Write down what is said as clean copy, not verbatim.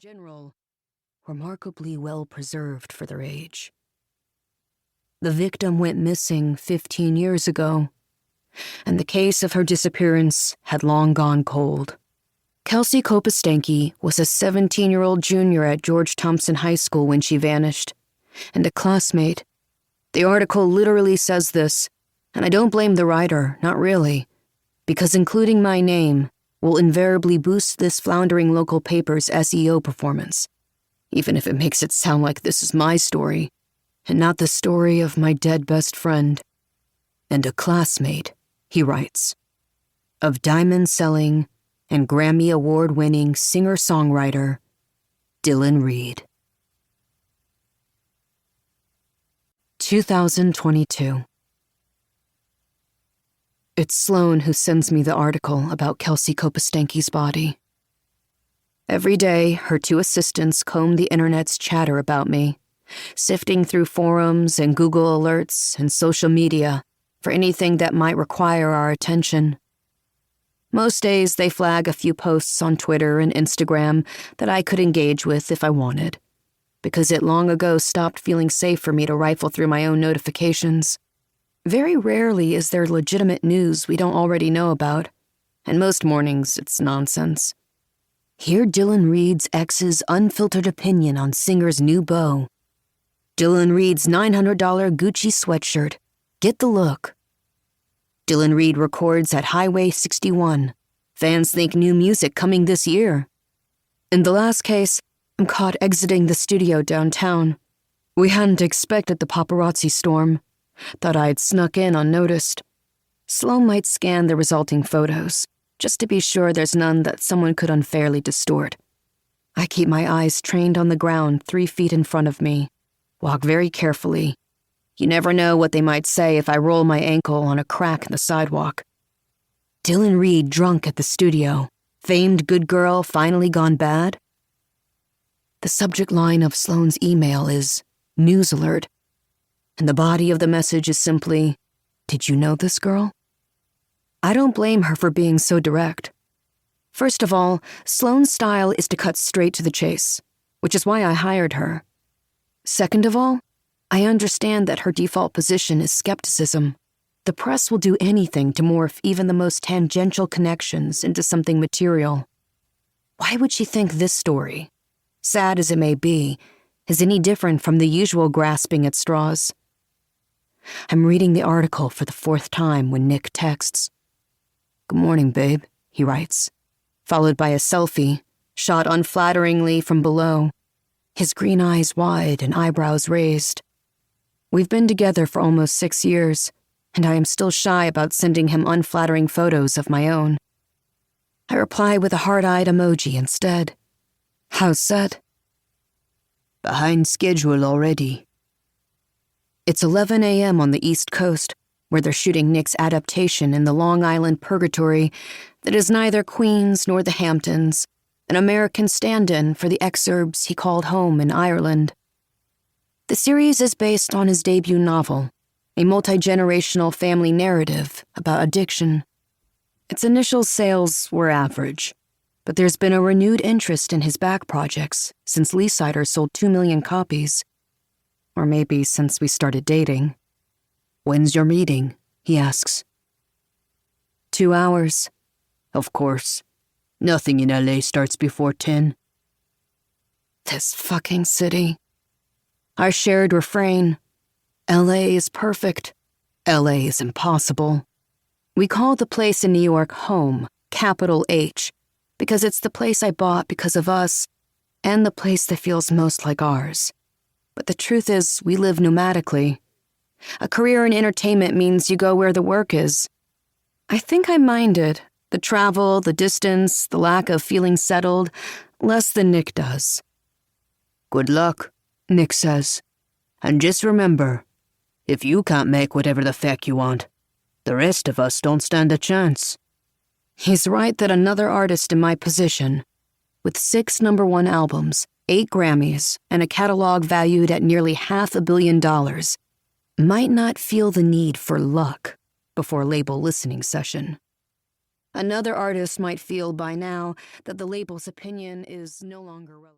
general, remarkably well preserved for their age. The victim went missing 15 years ago, and the case of her disappearance had long gone cold. Kelsey Kopostanki was a 17-year-old junior at George Thompson High School when she vanished, and a classmate. The article literally says this, and I don't blame the writer, not really, because including my name will invariably boost this floundering local paper's SEO performance, even if it makes it sound like this is my story, and not the story of my dead best friend. And a classmate, he writes, of diamond-selling and Grammy Award-winning singer-songwriter Dylan Reed. 2022. It's Sloan who sends me the article about Kelsey Kopostanki's body. Every day, her two assistants comb the internet's chatter about me, sifting through forums and Google alerts and social media for anything that might require our attention. Most days, they flag a few posts on Twitter and Instagram that I could engage with if I wanted, because it long ago stopped feeling safe for me to rifle through my own notifications. Very rarely is there legitimate news we don't already know about, and most mornings it's nonsense. Hear Dylan Reed's ex's unfiltered opinion on singer's new beau. Dylan Reed's $900 Gucci sweatshirt. Get the look. Dylan Reed records at Highway 61. Fans think new music coming this year. In the last case, I'm caught exiting the studio downtown. We hadn't expected the paparazzi storm. Thought I'd snuck in unnoticed. Sloan might scan the resulting photos, just to be sure there's none that someone could unfairly distort. I keep my eyes trained on the ground 3 feet in front of me. Walk very carefully. You never know what they might say if I roll my ankle on a crack in the sidewalk. Dylan Reed drunk at the studio. Famed good girl finally gone bad? The subject line of Sloan's email is news alert, and the body of the message is simply, did you know this girl? I don't blame her for being so direct. First of all, Sloan's style is to cut straight to the chase, which is why I hired her. Second of all, I understand that her default position is skepticism. The press will do anything to morph even the most tangential connections into something material. Why would she think this story, sad as it may be, is any different from the usual grasping at straws? I'm reading the article for the 4th time when Nick texts. Good morning, babe, he writes, followed by a selfie, shot unflatteringly from below, his green eyes wide and eyebrows raised. We've been together for almost 6 years, and I am still shy about sending him unflattering photos of my own. I reply with a heart-eyed emoji instead. How's set? Behind schedule already. It's 11 a.m. on the East Coast, where they're shooting Nick's adaptation in the Long Island purgatory that is neither Queens nor the Hamptons, an American stand-in for the exurbs he called home in Ireland. The series is based on his debut novel, a multi-generational family narrative about addiction. Its initial sales were average, but there's been a renewed interest in his back projects since Lee Sider sold 2 million copies. Or maybe since we started dating. When's your meeting? He asks. 2 hours. Of course. Nothing in LA starts before 10. This fucking city. Our shared refrain. LA is perfect. LA is impossible. We call the place in New York home, capital H, because it's the place I bought because of us, and the place that feels most like ours. But the truth is, we live nomadically. A career in entertainment means you go where the work is. I think I minded the travel, the distance, the lack of feeling settled, less than Nick does. Good luck, Nick says. And just remember, if you can't make whatever the feck you want, the rest of us don't stand a chance. He's right that another artist in my position, with 6 #1 albums, 8 Grammys, and a catalog valued at nearly $500 million, might not feel the need for luck before label listening session. Another artist might feel by now that the label's opinion is no longer relevant.